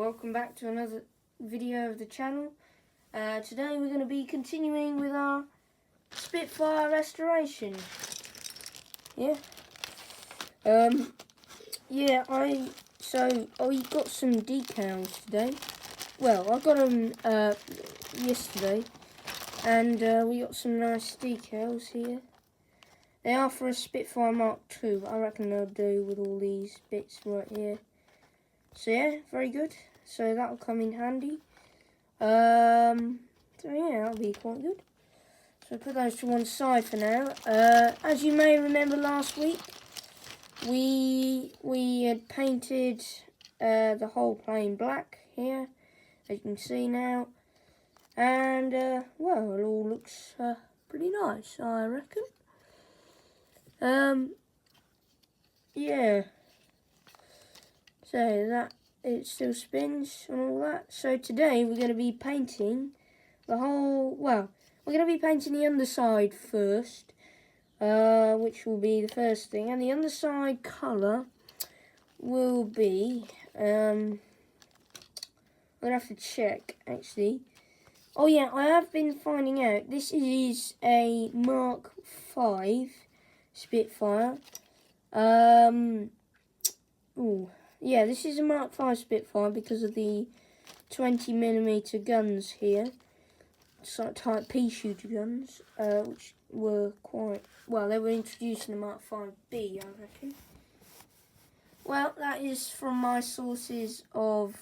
welcome back to another video of the channel. Today we're going to be continuing with our Spitfire restoration. I got some decals today. Well, I got them yesterday, and we got some nice decals here. They are for a Spitfire Mark II. I reckon they'll do with all these bits right here. So yeah, very good. So that'll come in handy. That'll be quite good. So put those to one side for now. As you may remember last week, we had painted the whole plane black here, as you can see now. And well, it all looks pretty nice, I reckon. Yeah. So that it still spins and all that. So today we're going to be painting the whole. Well, we're going to be painting the underside first, which will be the first thing, and the underside colour will be. I'm gonna have to check actually. Oh yeah, I have been finding out this is a Mark V Spitfire. Yeah, this is a Mark V Spitfire because of the 20mm guns here. Sort of type pea shooter guns, which were quite well. They were introduced in the Mark V-B, I reckon. Well, that is from my sources of,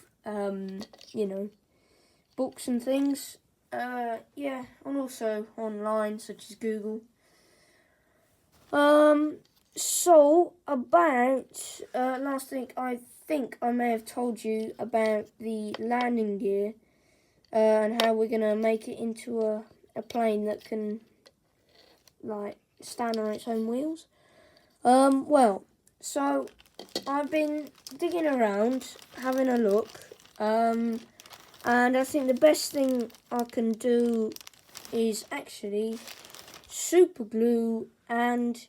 books and things. Yeah, and also online, such as Google. So about last week, I think I may have told you about the landing gear and how we're gonna make it into a plane that can like stand on its own wheels. Well, so I've been digging around, having a look, and I think the best thing I can do is actually super glue and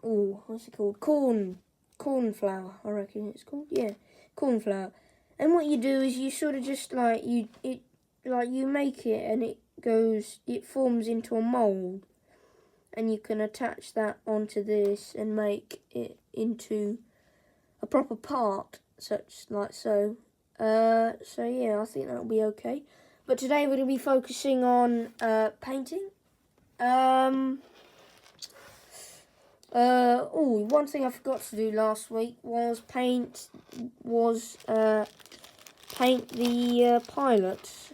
what's it called? Corn flour, I reckon it's called. Yeah, corn flour. And what you do is you sort of just like you make it and it forms into a mold, and you can attach that onto this and make it into a proper part, such like so. So yeah, I think that'll be okay. But today we're gonna be focusing on painting. One thing I forgot to do last week was paint the pilot.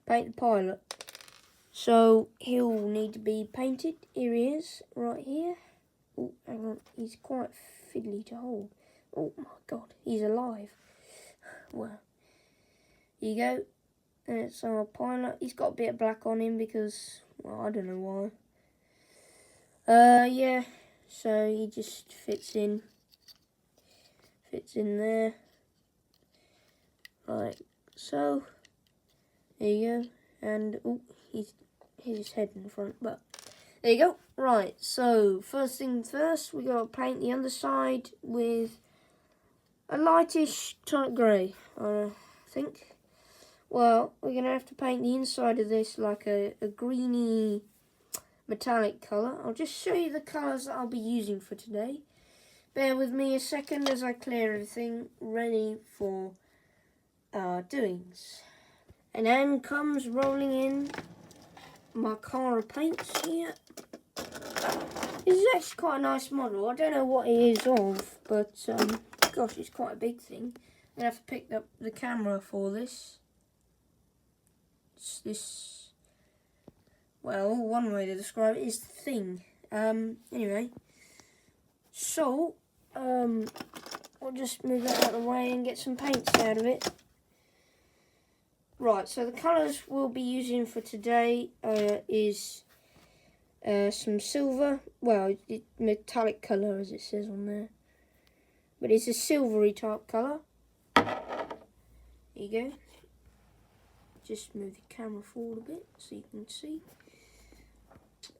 Paint the pilot. So he'll need to be painted. Here he is, right here. Oh, hang on, he's quite fiddly to hold. Oh my god, he's alive. Well, here you go. It's our pilot. He's got a bit of black on him because, well, I don't know why. Yeah, so he just fits in there, like so. There you go, and he's his head in front, but there you go. Right, so first things first, we gotta paint the underside with a lightish type grey, I think. Well, we're gonna have to paint the inside of this like a greeny metallic colour. I'll just show you the colours that I'll be using for today. Bear with me a second as I clear everything ready for our doings. And then comes rolling in my car of paints here. This is actually quite a nice model. I don't know what it is of, but gosh, it's quite a big thing. I'm going to have to pick up the camera for this. It's this. Well, one way to describe it is the thing. Anyway, so I'll just move that out of the way and get some paints out of it. Right, so the colours we'll be using for today is some silver. Well, it's metallic colour as it says on there, but it's a silvery type colour. There you go. Just move the camera forward a bit so you can see.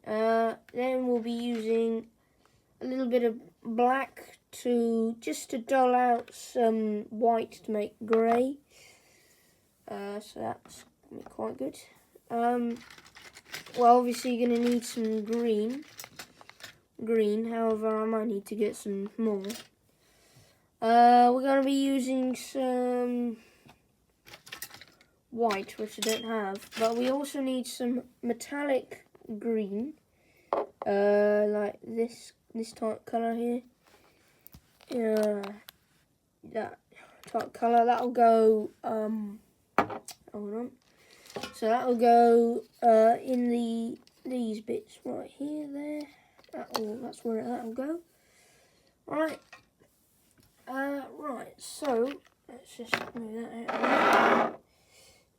Then we'll be using a little bit of black to dull out some white to make grey. So that's gonna be quite good. Well, obviously you're gonna need some green. However, I might need to get some more. We're gonna be using some white, which I don't have, but we also need some metallic green, like this type colour here. That type colour, that'll go, hold on, so that'll go in these bits right here, there, that's where that'll go. Right, right, so, let's just move that out.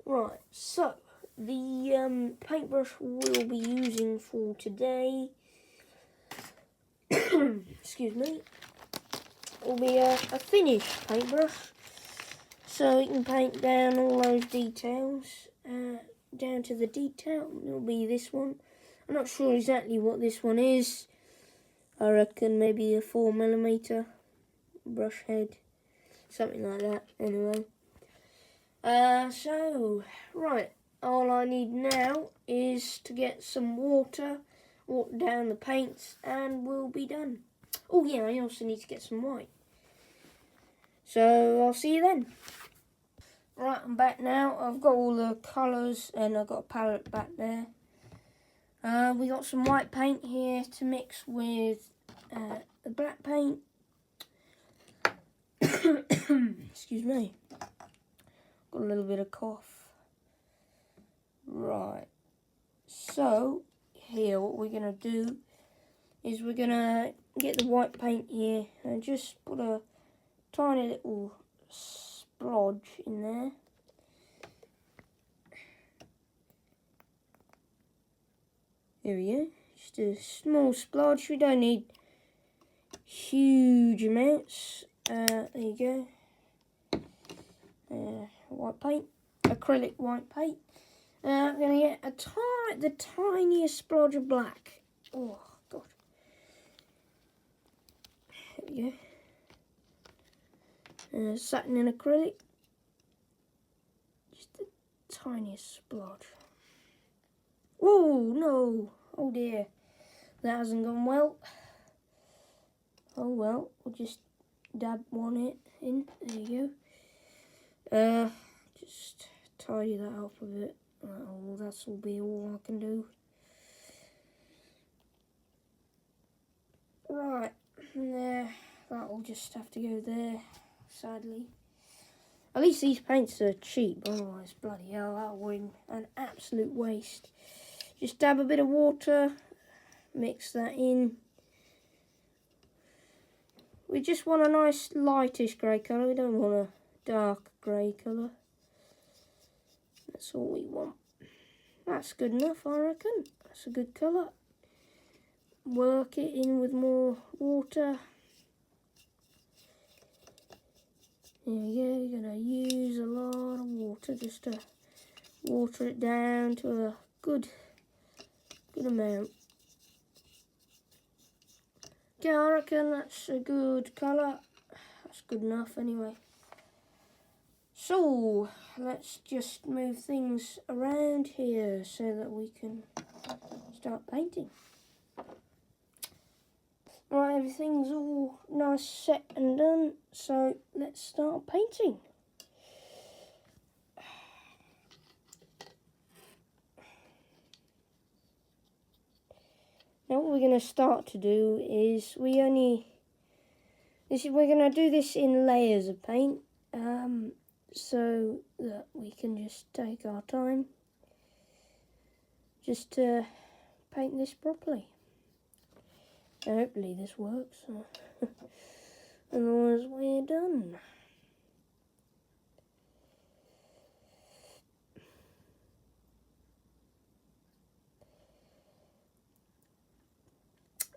Right, so, the paintbrush we'll be using for today, excuse me, will be a finished paintbrush, so you can paint down all those details, down to the detail. It'll be this one. I'm not sure exactly what this one is. I reckon maybe a 4mm brush head, something like that, anyway. So, right, all I need now is to get some water down the paints, and we'll be done. Oh yeah, I also need to get some white. So, I'll see you then. Right, I'm back now. I've got all the colours, and I've got a palette back there. We got some white paint here to mix with the black paint. Excuse me. Got a little bit of cough. Right. So, here what we're going to do is we're going to get the white paint here and just put a tiny little splodge in there. There we go. Just a small splodge. We don't need huge amounts. There you go. White paint, acrylic white paint. I'm going to get the tiniest splodge of black. Oh, God. There we go. Satin and acrylic. Just the tiniest splodge. Oh, no. Oh, dear. That hasn't gone well. Oh, well. We'll just dab one in. There you go. Just tidy that up a bit. Oh, that'll be all I can do. Right, there. That'll just have to go there, sadly. At least these paints are cheap, otherwise, bloody hell, that would be an absolute waste. Just dab a bit of water, mix that in. We just want a nice lightish grey colour, we don't want a dark grey colour. That's all we want. That's good enough, I reckon. That's a good colour. Work it in with more water. There you go, you're going to use a lot of water just to water it down to a good amount. Okay, I reckon that's a good colour. That's good enough anyway. So, let's just move things around here so that we can start painting. Right, everything's all nice, set and done, so let's start painting. Now what we're going to start to do is we're going to do this in layers of paint, so that we can just take our time just to paint this properly. And hopefully this works, otherwise we're done.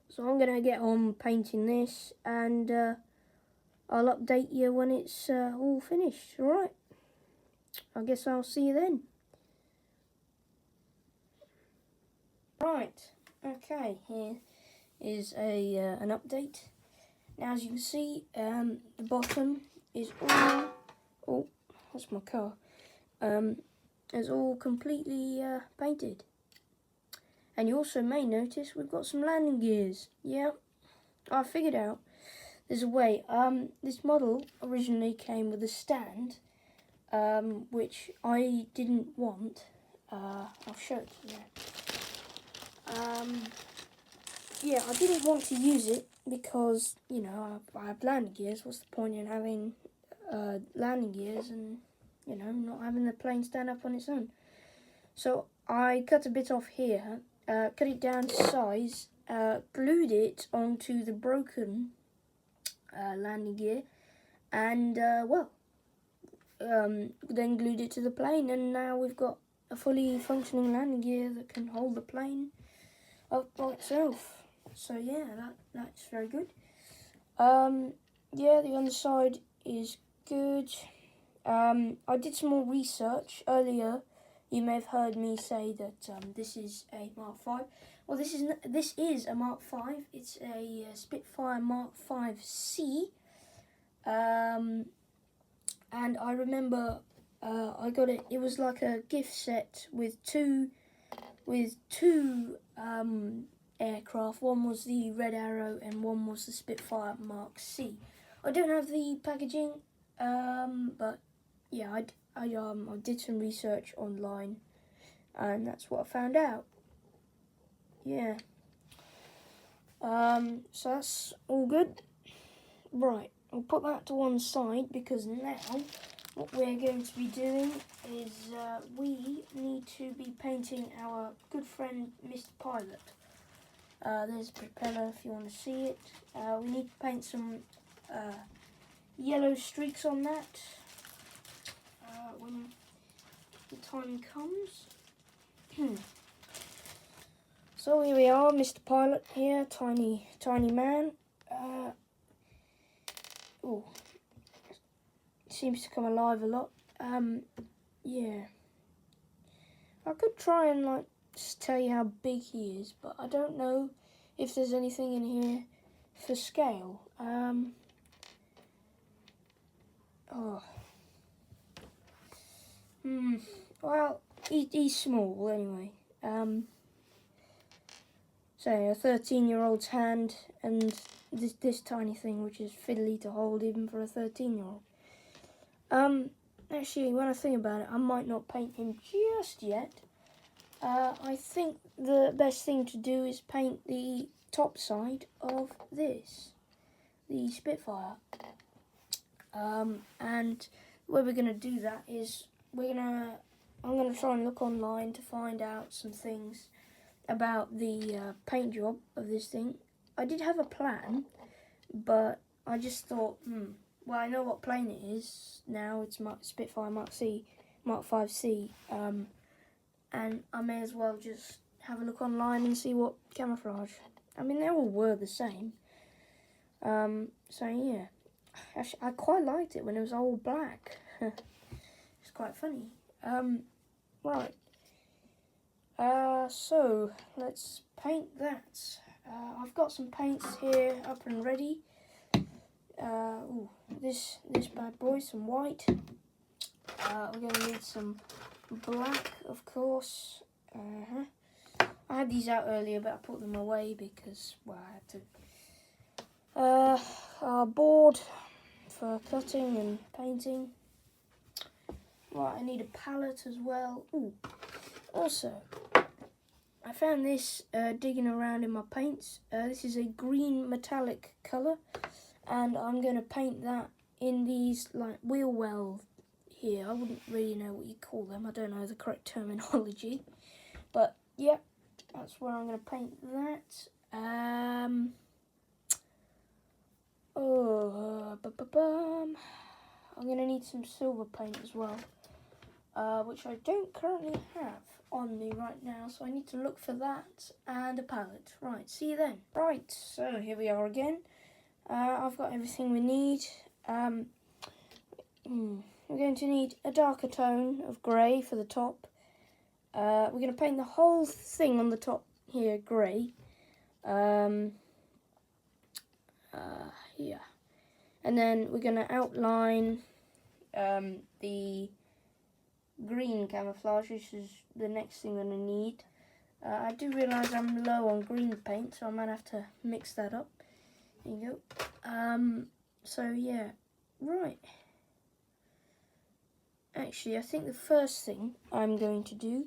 So I'm going to get on painting this, and I'll update you when it's all finished, alright? I guess I'll see you then. Right, okay, here is an update. Now, as you can see, the bottom is all... Oh, that's my car. Is all completely painted. And you also may notice we've got some landing gears. Yeah, I figured out there's a way. This model originally came with a stand, which I didn't want. I'll show it to you now. Yeah, I didn't want to use it because, you know, I have landing gears. What's the point in having landing gears and, you know, not having the plane stand up on its own? So I cut a bit off here, cut it down to size, glued it onto the broken landing gear, and then glued it to the plane, and now we've got a fully functioning landing gear that can hold the plane up by itself. So yeah, that's very good. Yeah, the underside is good. I did some more research earlier. You may have heard me say that this is a Mark 5. Well, this is a Mark 5. It's a Spitfire Mark 5C. And I remember I got it. It was like a gift set with two aircraft. One was the Red Arrow and one was the Spitfire Mark C. I don't have the packaging, but yeah, I did some research online, and that's what I found out. Yeah. So that's all good. Right, I'll put that to one side because now what we're going to be doing is we need to be painting our good friend Mr. Pilot. There's a propeller if you want to see it. We need to paint some yellow streaks on that when the time comes. So here we are, Mr. Pilot here, tiny man. Oh, seems to come alive a lot. Yeah. I could try and like just tell you how big he is, but I don't know if there's anything in here for scale. Well, he's small anyway. So a 13-year-old's hand, and this tiny thing, which is fiddly to hold even for a 13-year-old. Actually, when I think about it, I might not paint him just yet. I think the best thing to do is paint the top side of this, the Spitfire. And the way we're going to do that is I'm going to try and look online to find out some things about the paint job of this thing. I did have a plan, but I just thought, well, I know what plane it is now. It's Spitfire Mark 5C, and I may as well just have a look online and see what camouflage. I mean, they all were the same. So yeah, actually, I quite liked it when it was all black. It's quite funny. Right. So let's paint that. I've got some paints here up and ready. This bad boy, some white. We're going to need some black, of course. I had these out earlier, but I put them away because, well, I had to. Our board for cutting and painting. Right, I need a palette as well. Also, I found this digging around in my paints. This is a green metallic colour, and I'm going to paint that in these like wheel well here. I wouldn't really know what you call them. I don't know the correct terminology, but yeah, that's where I'm going to paint that. I'm going to need some silver paint as well, which I don't currently have on me right now, so I need to look for that and a palette. Right, see you then. Right, so here we are again. I've got everything we need. We're going to need a darker tone of grey for the top. We're going to paint the whole thing on the top here grey. here. And then we're going to outline the green camouflage, which is the next thing I'm going to need. I do realise I'm low on green paint, so I might have to mix that up. There you go. So yeah, right. Actually, I think the first thing I'm going to do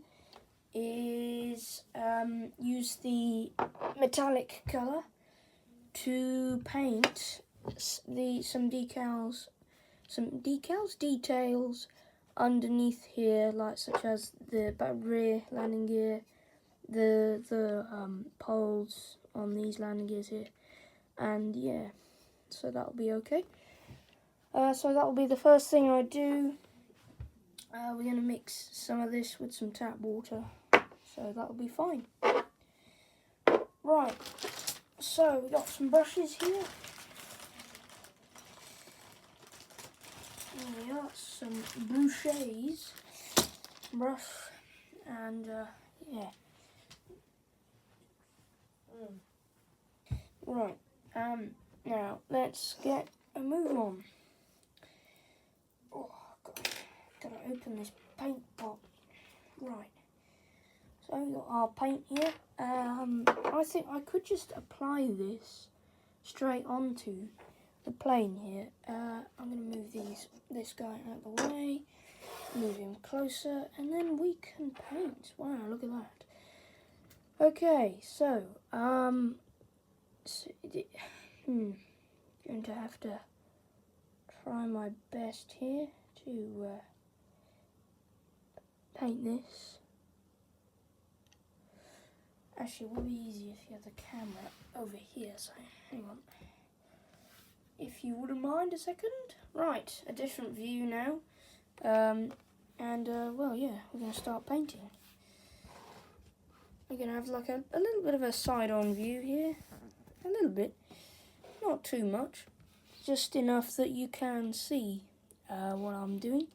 is use the metallic colour to paint some details underneath here, like such as the rear landing gear, the poles on these landing gears here, and yeah, so that'll be okay. So that'll be the first thing I do. We're going to mix some of this with some tap water, so that'll be fine. Right, so we got some brushes here. We got some Boucher's brush, and yeah. Right, now let's get a move on. Oh, gotta open this paint pot. Right, so we got our paint here. I think I could just apply this straight onto the plane here. I'm going to move this guy out of the way, move him closer, and then we can paint. Wow, look at that. Okay, so going to have to try my best here to paint this. Actually, it would be easier if you have the camera over here, so hang on. If you wouldn't mind a second. Right, a different view now. Well, yeah, we're going to start painting. We're going to have like a little bit of a side-on view here. A little bit. Not too much. Just enough that you can see what I'm doing.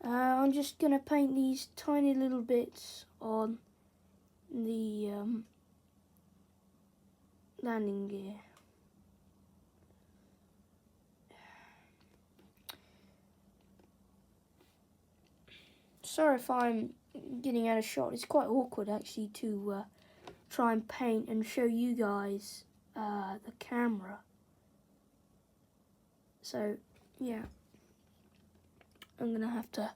I'm just going to paint these tiny little bits on the landing gear. Sorry if I'm getting out of shot. It's quite awkward actually to try and paint and show you guys the camera. So yeah, I'm gonna have to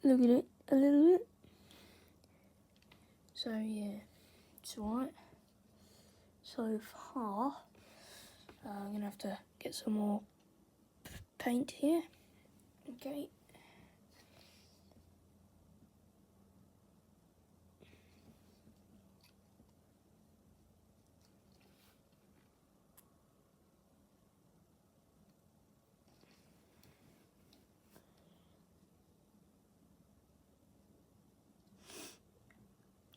look at it a little bit. So yeah, it's alright so far. I'm gonna have to get some more paint here. Okay.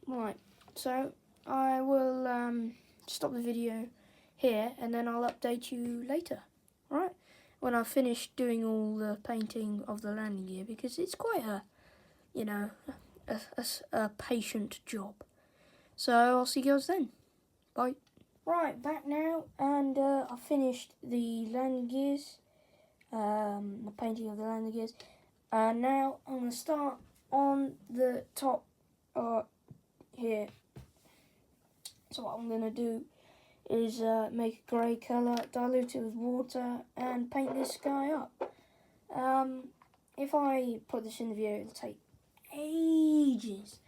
Right, so I will stop the video here and then I'll update you later, alright? When I've finished doing all the painting of the landing gear, because it's quite a, you know, a patient job. So I'll see you guys then. Bye. Right, back now, and I've finished the landing gears, the painting of the landing gears. Now I'm going to start on the top here. So what I'm going to do is make a grey colour, dilute it with water and paint this guy up. If I put this in the video, it'll take ages.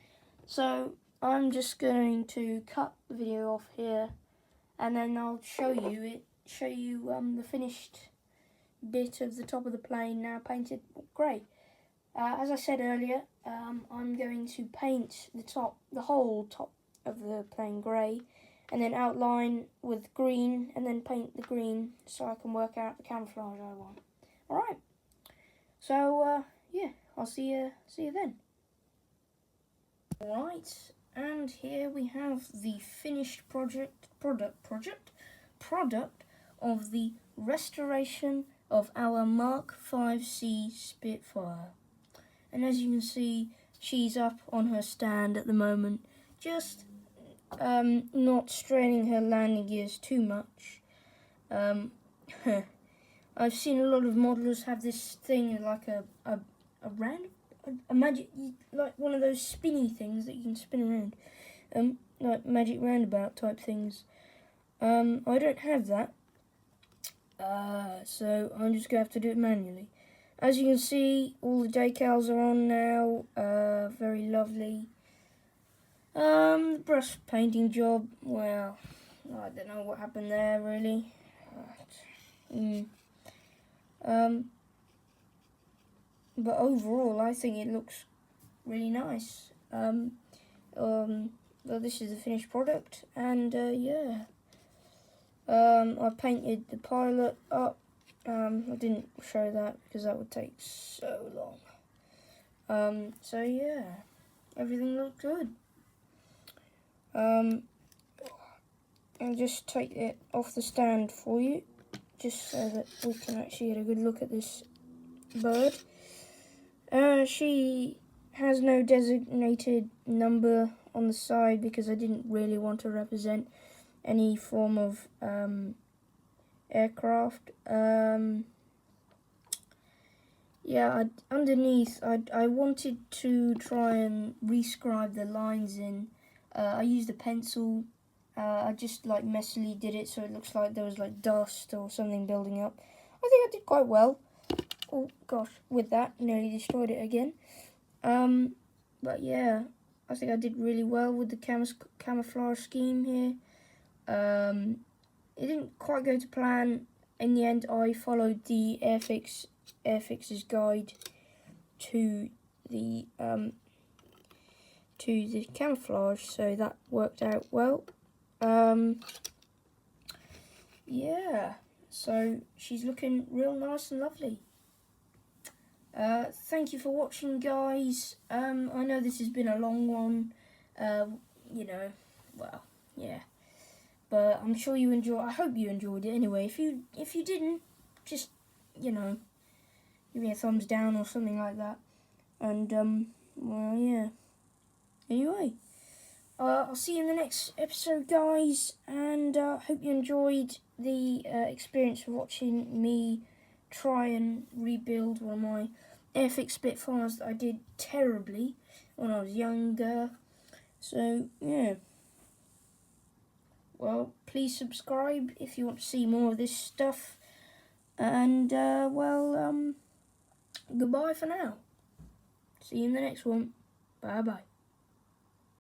So I'm just going to cut the video off here and then I'll show you the finished bit of the top of the plane now painted grey. As I said earlier, I'm going to paint the whole top of the plane grey, and then outline with green, and then paint the green so I can work out the camouflage I want. All right. So yeah, I'll see you then. All right, and here we have the finished product of the restoration of our Mark 5C Spitfire. And as you can see, she's up on her stand at the moment, just not straining her landing gears too much. I've seen a lot of modelers have this thing like a magic, like one of those spinny things that you can spin around, like magic roundabout type things. I don't have that, so I'm just gonna have to do it manually. As you can see, all the decals are on now. Very lovely. The brush painting job, well, I don't know what happened there really. But overall, I think it looks really nice. Well, this is the finished product, and yeah. I painted the pilot up. I didn't show that because that would take so long. So yeah, everything looked good. I'll just take it off the stand for you, just so that we can actually get a good look at this bird. She has no designated number on the side because I didn't really want to represent any form of aircraft. Yeah, underneath I wanted to try and rescribe the lines in. I used a pencil. I just like messily did it so it looks like there was like dust or something building up. I think I did quite well. Oh gosh, with that, nearly destroyed it again. But yeah, I think I did really well with the camouflage scheme here. It didn't quite go to plan. In the end, I followed the Airfix's guide to the camouflage, so that worked out well. Yeah, so she's looking real nice and lovely. Thank you for watching, guys. I know this has been a long one. You know, well, yeah. But I'm sure you I hope you enjoyed it anyway. If you didn't, just, you know, give me a thumbs down or something like that. And well, yeah. Anyway, I'll see you in the next episode, guys, and hope you enjoyed the experience of watching me try and rebuild one of my Airfix Spitfires that I did terribly when I was younger. So yeah. Well, please subscribe if you want to see more of this stuff. And, well, goodbye for now. See you in the next one. Bye-bye.